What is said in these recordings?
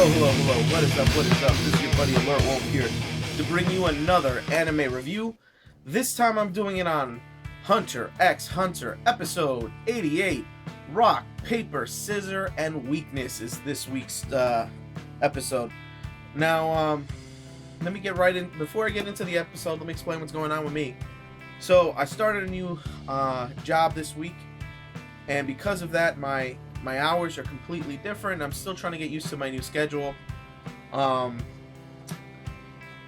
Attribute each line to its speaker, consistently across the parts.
Speaker 1: Hello, what is up? This is your buddy Alertwolf here to bring you another anime review. This time I'm doing it on Hunter x Hunter, episode 88. Rock, Paper, Scissor, and Weakness is this week's episode. Now, let me get right in. Before I get into the episode, let me explain what's going on with me. So, I started a new job this week, and because of that, my hours are completely different. I'm still trying to get used to my new schedule.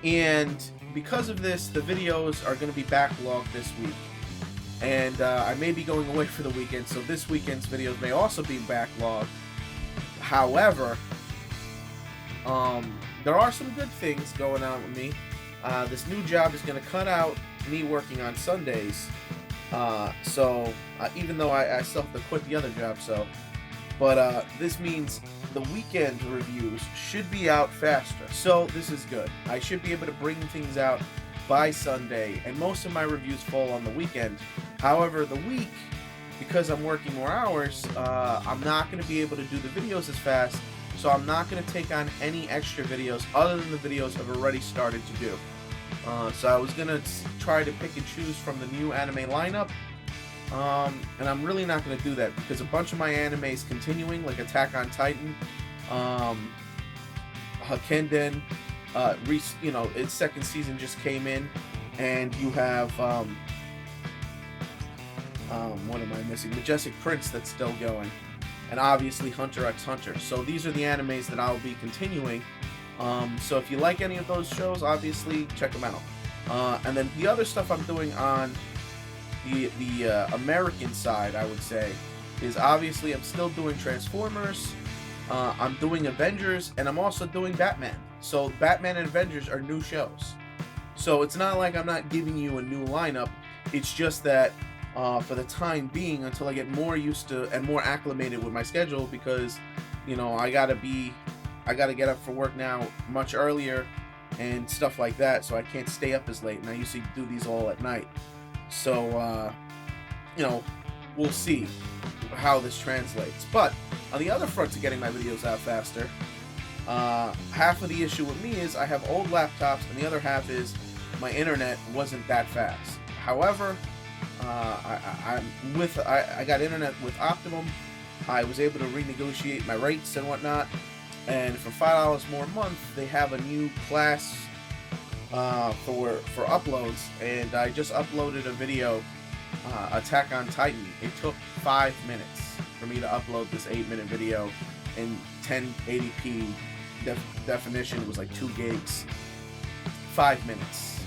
Speaker 1: And because of this, the videos are going to be backlogged this week. And I may be going away for the weekend, so this weekend's videos may also be backlogged. However, there are some good things going on with me. This new job is going to cut out me working on Sundays. Even though I still have to quit the other job, But this means the weekend reviews should be out faster. So this is good. I should be able to bring things out by Sunday, and most of my reviews fall on the weekend. However, the week, because I'm working more hours, I'm not going to be able to do the videos as fast, so I'm not going to take on any extra videos other than the videos I've already started to do. So I was going to try to pick and choose from the new anime lineup. And I'm really not going to do that because a bunch of my anime is continuing, like Attack on Titan, Hakenden, its second season just came in, and you have, what am I missing? Majestic Prince that's still going, and obviously Hunter x Hunter. So these are the animes that I'll be continuing. So if you like any of those shows, obviously check them out. And then the other stuff I'm doing on the American side, I would say, is obviously I'm still doing Transformers, I'm doing Avengers, and I'm also doing Batman. So Batman and Avengers are new shows. So it's not like I'm not giving you a new lineup. It's just that for the time being, until I get more used to and more acclimated with my schedule, because I gotta get up for work now much earlier and stuff like that, so I can't stay up as late, and I usually do these all at night. So, we'll see how this translates. But on the other front to getting my videos out faster, half of the issue with me is I have old laptops, and the other half is my internet wasn't that fast. However, I got internet with Optimum. I was able to renegotiate my rates and whatnot, and for $5 more a month, they have a new class for uploads, and I just uploaded a video, Attack on Titan. It took 5 minutes for me to upload this 8-minute video in 1080p definition. It was like 2 gigs. 5 minutes.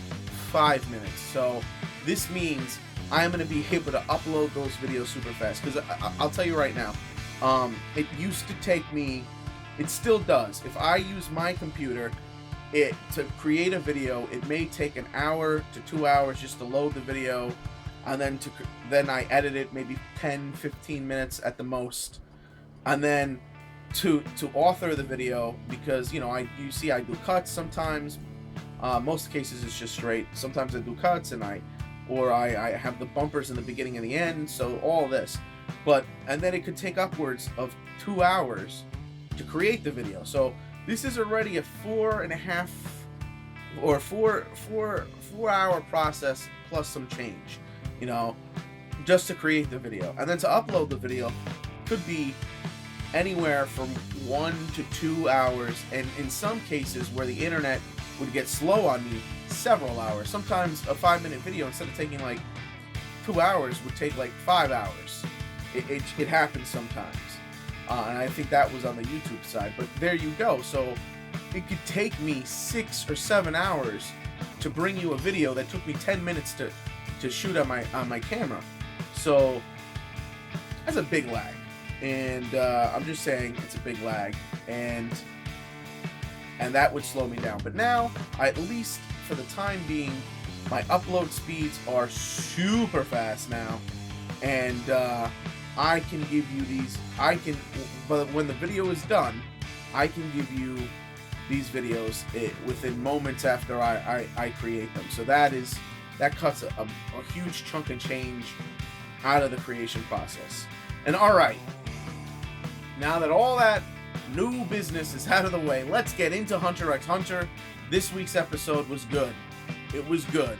Speaker 1: 5 minutes. So this means I'm going to be able to upload those videos super fast, because I'll tell you right now, it used to take me, it still does, if I use my computer to create a video, it may take 1 hour to 2 hours just to load the video, and then I edit it maybe 10-15 minutes at the most, and then to author the video, because you do cuts sometimes. Most cases it's just straight. Sometimes I do cuts, and I have the bumpers in the beginning and the end, so all this. And then it could take upwards of 2 hours to create the video. So this is already a 4.5 or 4 hour process plus some change, just to create the video. And then to upload the video could be anywhere from 1 to 2 hours, and in some cases where the internet would get slow on me, several hours. Sometimes a 5-minute video, instead of taking like 2 hours, would take like 5 hours. It happens sometimes. And I think that was on the YouTube side, but there you go. So it could take me 6 or 7 hours to bring you a video that took me 10 minutes to shoot on my camera. So that's a big lag, and I'm just saying it's a big lag, and that would slow me down. But now, at least for the time being, my upload speeds are super fast now, and I can give you these, but when the video is done, I can give you these videos within moments after I create them. So that cuts a huge chunk of change out of the creation process. And alright, now that all that new business is out of the way. Let's get into Hunter x Hunter. This week's episode was good. It was good.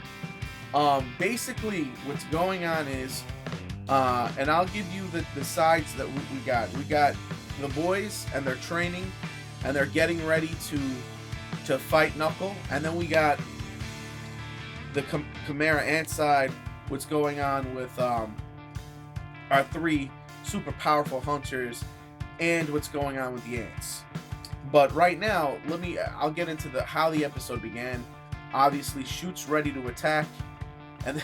Speaker 1: Basically, what's going on is, and I'll give you the sides that we got. We got the boys, and they're training, and they're getting ready to fight Knuckle. And then we got the Chimera Ant side, what's going on with our 3 super powerful hunters, and what's going on with the ants. But right now, I'll get into how the episode began. Obviously, Shoot's ready to attack, and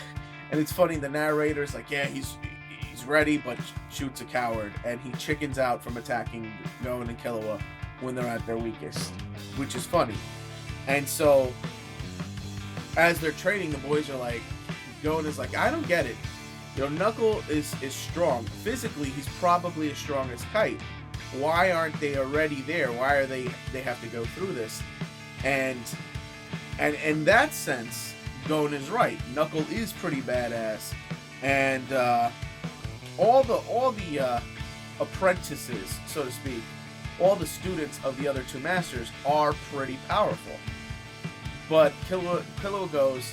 Speaker 1: it's funny, the narrator's like, yeah, he's ready, but Shoot's a coward, and he chickens out from attacking Gon and Killua when they're at their weakest, which is funny. And so, as they're training, the boys are like, Gon is like, I don't get it. Knuckle is strong. Physically, he's probably as strong as Kite. Why aren't they already there? Why are they have to go through this? And in that sense, Gon is right. Knuckle is pretty badass, and all the apprentices, so to speak, all the students of the other 2 masters are pretty powerful. But Killua goes,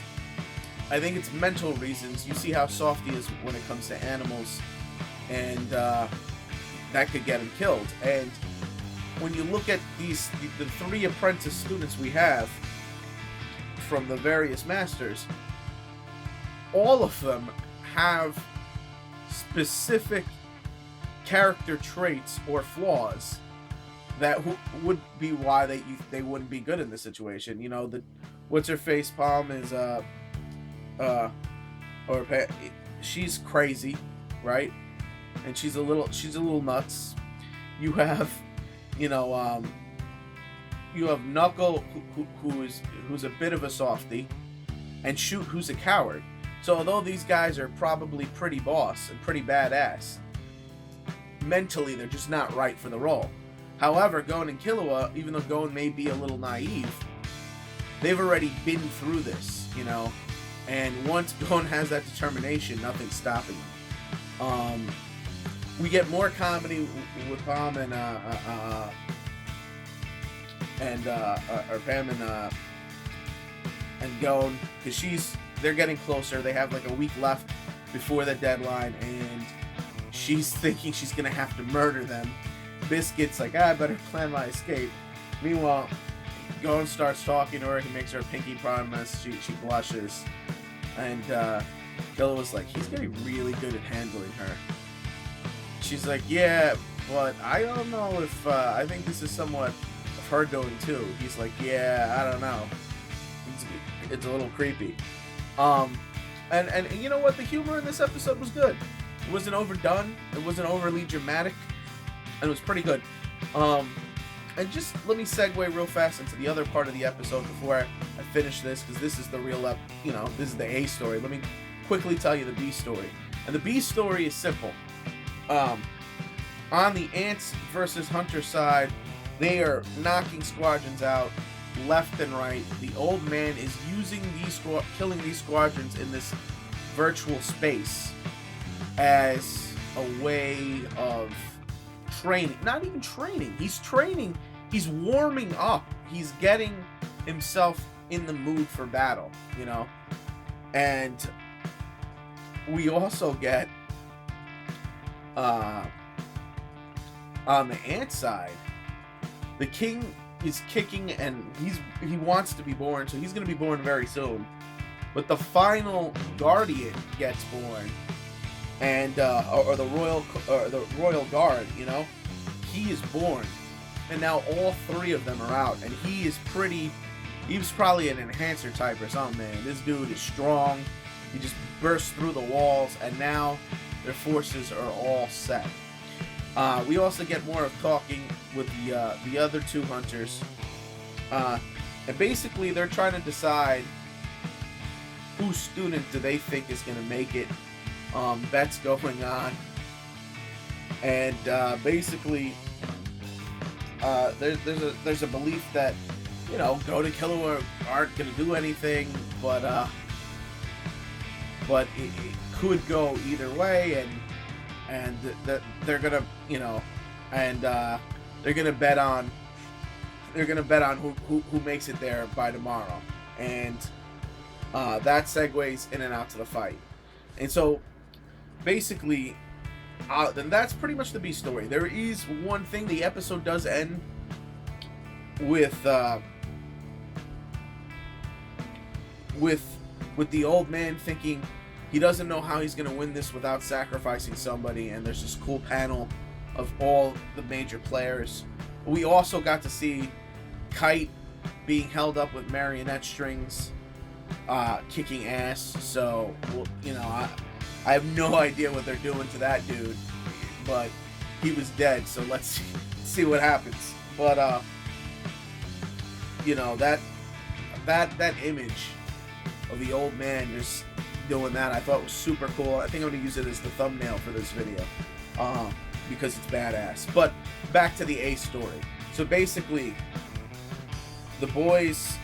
Speaker 1: I think it's mental reasons. You see how soft he is when it comes to animals, and that could get him killed. And when you look at the 3 apprentice students we have from the various masters, all of them have specific character traits or flaws that would be why they wouldn't be good in this situation. What's her face palm is she's crazy, right? And she's a little nuts. You have Knuckle, who's a bit of a softie, and Shoot, who's a coward. So although these guys are probably pretty boss and pretty badass, mentally they're just not right for the role. However, Gon and Killua, even though Gon may be a little naive, they've already been through this, and once Gon has that determination, nothing's stopping him. We get more comedy with Pam and Pam and Gon, because they're getting closer. They have like a week left before the deadline, and she's thinking she's gonna have to murder them. Biscuit's like, I better plan my escape. Meanwhile, Gon starts talking to her. He makes her a pinky promise. She blushes, and Killua's like, he's getting really good at handling her. She's like, yeah, but I don't know if I think this is somewhat of her going too. He's like, yeah, I don't know. It's a little creepy. And you know what? The humor in this episode was good. It wasn't overdone. It wasn't overly dramatic. And it was pretty good. And just let me segue real fast into the other part of the episode before I finish this, because this is the real, this is the A story. Let me quickly tell you the B story. And the B story is simple. On the Ants versus Hunter side, they are knocking squadrons out left and right. The old man is using killing these squadrons in this virtual space as a way of training. Not even training. He's training. He's warming up. He's getting himself in the mood for battle, And we also get on the Ant side, the king is kicking, and he wants to be born, so he's going to be born very soon. But the final guardian gets born, and or the royal guard, he is born, and now all 3 of them are out, and he was probably an enhancer type or something, man. This dude is strong. He just bursts through the walls, and now their forces are all set. We also get more of talking with the other 2 hunters, and basically they're trying to decide whose student do they think is going to make it. Bets going on, and basically there's a belief that Gon and Killua aren't going to do anything, but it could go either way, and that they're gonna, and they're gonna bet on who makes it there by tomorrow, and that segues in and out to the fight. And so basically, then that's pretty much the B story. There is one thing: the episode does end with the old man thinking he doesn't know how he's gonna win this without sacrificing somebody, and there's this cool panel of all the major players. We also got to see Kite being held up with marionette strings, kicking ass. So, you know, I have no idea what they're doing to that dude, but he was dead. So let's see what happens. But you know, that image of the old man just doing that, I thought was super cool. I think I'm gonna use it as the thumbnail for this video, because it's badass. But back to the A story. So basically, the boys,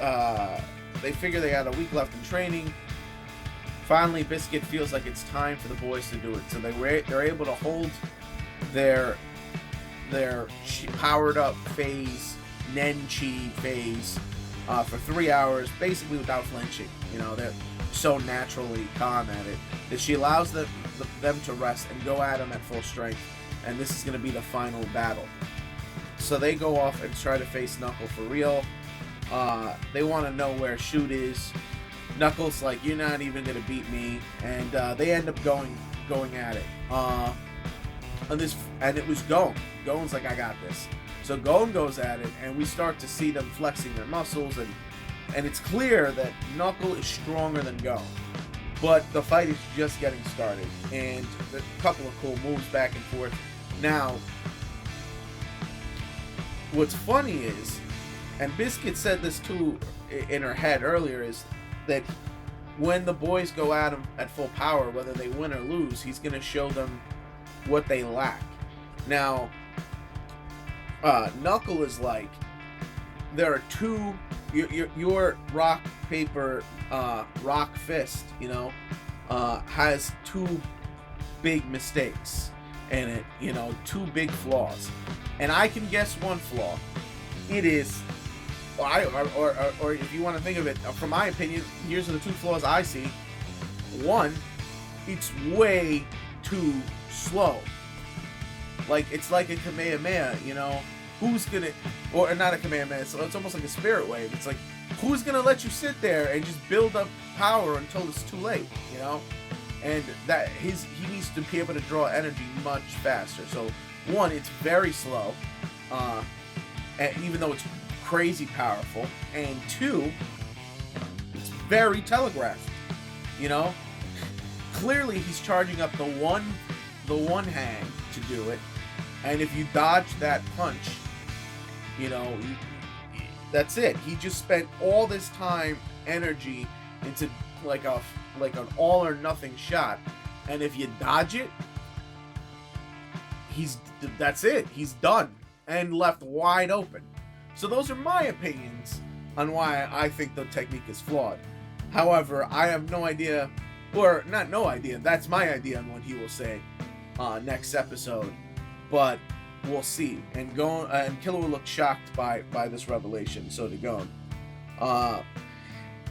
Speaker 1: they figure they got a week left in training. Finally, Biscuit feels like it's time for the boys to do it. So they're able to hold their powered up phase, Nen Chi phase, for 3 hours, basically without flinching. You know, they're so naturally calm at it that she allows them to rest and go at him at full strength. And this is going to be the final battle. So they go off and try to face Knuckle for real. They want to know where Shoot is. Knuckles like, you're not even going to beat me. And they end up going at it. And it was Gon. Gon's like, I got this. So Gon goes at it, and we start to see them flexing their muscles, and it's clear that Knuckle is stronger than Gon. But the fight is just getting started, and a couple of cool moves back and forth. Now, what's funny is, and Biscuit said this too in her head earlier, is that when the boys go at him at full power, whether they win or lose, he's going to show them what they lack. Now, Knuckle is like, there are two, your rock, paper, rock fist, you know, has two big mistakes in it, you know, two big flaws. And I can guess one flaw. It is, or if you want to think of it, from my opinion, here's the two flaws I see. One, it's way too slow. Like, it's like a Kamehameha, you know? Who's gonna, or not a Kamehameha, so it's almost like a spirit wave. It's like, who's gonna let you sit there and just build up power until it's too late, you know? And that he needs to be able to draw energy much faster. So, one, it's very slow, and even though it's crazy powerful. And two, it's very telegraphed, you know? Clearly, he's charging up the one hand to do it. And if you dodge that punch, you know, that's it. He just spent all this time, energy into like an all or nothing shot. And if you dodge it, that's it. He's done and left wide open. So those are my opinions on why I think the technique is flawed. However, I have no idea, or not no idea, that's my idea on what he will say next episode. But we'll see. And Killer will look shocked by this revelation. So did Gon.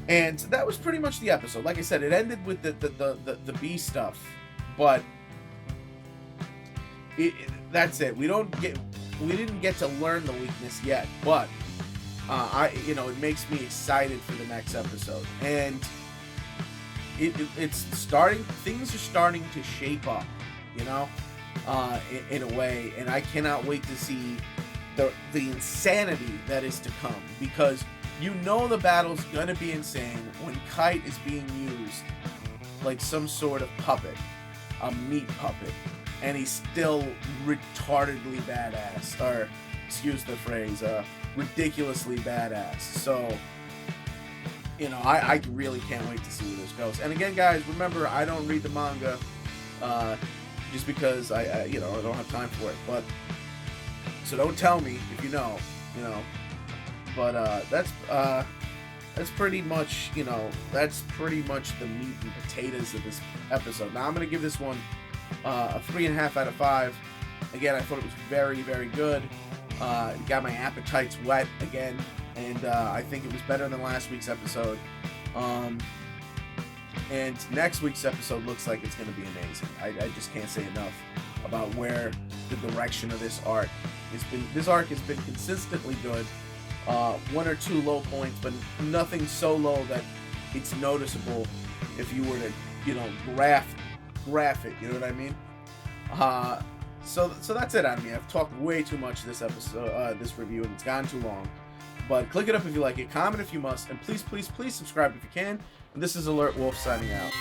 Speaker 1: And that was pretty much the episode. Like I said, it ended with the B stuff, but that's it. We didn't get to learn the weakness yet, but it makes me excited for the next episode. And it's starting. Things are starting to shape up, you know. In a way, and I cannot wait to see the insanity that is to come, because you know the battle's gonna be insane when Kite is being used like some sort of puppet, a meat puppet, and he's still retardedly badass, or excuse the phrase, ridiculously badass. So, you know, I really can't wait to see where this goes. And again, guys, remember, I don't read the manga, just because I don't have time for it. But so don't tell me if you know. But that's pretty much, that's pretty much the meat and potatoes of this episode. Now I'm gonna give this one a 3.5 out of 5. Again, I thought it was very, very good. Got my appetites wet again, and I think it was better than last week's episode. And next week's episode looks like it's going to be amazing. I just can't say enough about where the direction of this arc has been. This arc has been consistently good. One or two low points, but nothing so low that it's noticeable if you were to, graph it. You know what I mean? So that's it on me. I've talked way too much this episode, this review, and it's gone too long. But click it up if you like it, comment if you must, and please, please, please subscribe if you can. And this is Alert Wolf signing out.